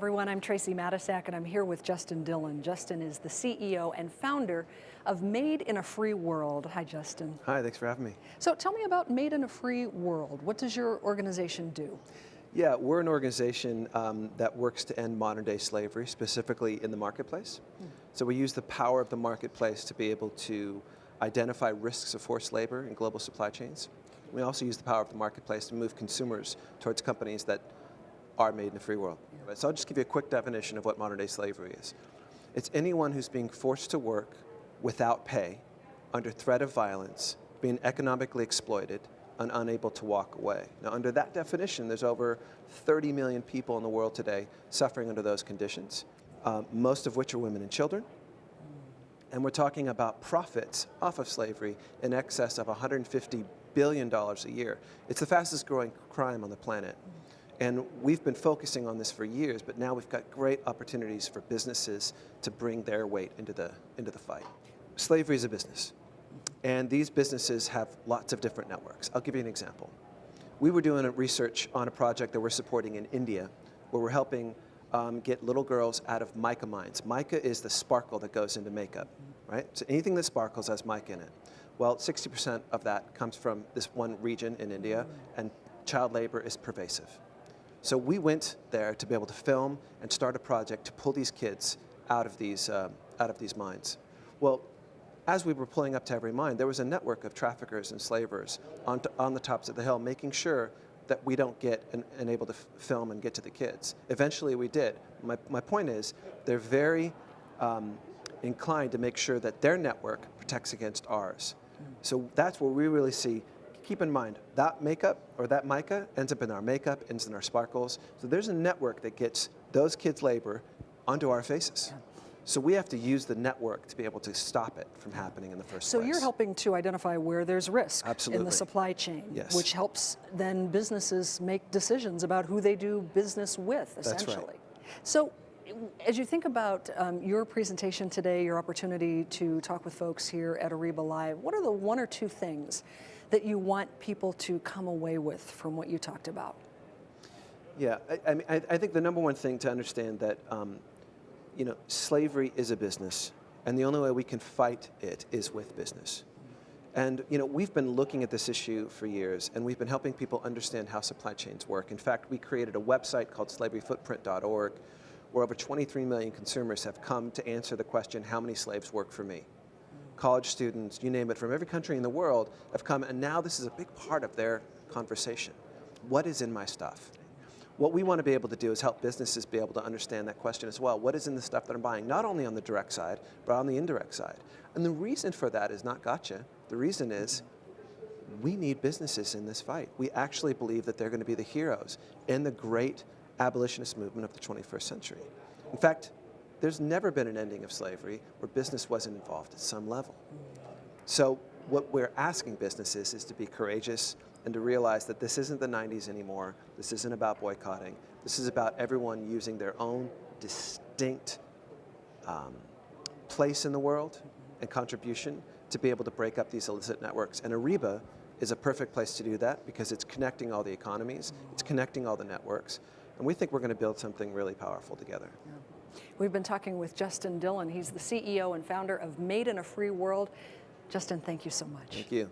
everyone. I'm Tracy Matisak, and I'm here with Justin Dillon. Justin is the CEO and founder of Made in a Free World. Hi, Justin. Hi, thanks for having me. So tell me about Made in a Free World. What does your organization do? Yeah, we're an organization that works to end modern-day slavery, specifically in the marketplace. So we use the power of the marketplace to be able to identify risks of forced labor in global supply chains. We also use the power of the marketplace to move consumers towards companies that are made in a free world. Yeah. So I'll just give you a quick definition of what modern-day slavery is. It's anyone who's being forced to work without pay, under threat of violence, being economically exploited, and unable to walk away. Now, under that definition, there's over 30 million people in the world today suffering under those conditions, most of which are women and children. And we're talking about profits off of slavery in excess of $150 billion a year. It's the fastest growing crime on the planet. And we've been focusing on this for years, but now we've got great opportunities for businesses to bring their weight into the fight. Slavery is a business, and these businesses have lots of different networks. I'll give you an example. We were doing research on a project that we're supporting in India, where we're helping get little girls out of mica mines. Mica is the sparkle that goes into makeup, right? So anything that sparkles has mica in it. Well, 60% of that comes from this one region in India, and child labor is pervasive. So we went there to be able to film and start a project to pull these kids out of these mines. Well, as we were pulling up to every mine, there was a network of traffickers and slavers on the tops of the hill, making sure that we don't get and able to film and get to the kids. Eventually we did. My point is, they're very inclined to make sure that their network protects against ours. So that's where we really see. Keep in mind, that makeup or that mica ends up in our makeup, ends in our sparkles. So there's a network that gets those kids' labor onto our faces. So we have to use the network to be able to stop it from happening in the first place. So you're helping to identify where there's risk in the supply chain, yes, which helps then businesses make decisions about who they do business with, essentially. That's right. So as you think about your presentation today, your opportunity to talk with folks here at Ariba Live, what are the one or two things that you want people to come away with from what you talked about? Yeah, I think the number one thing to understand that slavery is a business, and the only way we can fight it is with business. And we've been looking at this issue for years, and we've been helping people understand how supply chains work. In fact, we created a website called slaveryfootprint.org, where over 23 million consumers have come to answer the question, how many slaves work for me? College students, you name it, from every country in the world have come, and now this is a big part of their conversation. What is in my stuff? What we want to be able to do is help businesses be able to understand that question as well. What is in the stuff that I'm buying, not only on the direct side, but on the indirect side? And the reason for that is not gotcha. The reason is we need businesses in this fight. We actually believe that they're going to be the heroes in the great abolitionist movement of the 21st century. In fact, there's never been an ending of slavery where business wasn't involved at some level. So what we're asking businesses is to be courageous and to realize that this isn't the 90s anymore. This isn't about boycotting. This is about everyone using their own distinct place in the world and contribution to be able to break up these illicit networks. And Ariba is a perfect place to do that because it's connecting all the economies, it's connecting all the networks, and we think we're going to build something really powerful together. Yeah. We've been talking with Justin Dillon. He's the CEO and founder of Made in a Free World. Justin, thank you so much. Thank you.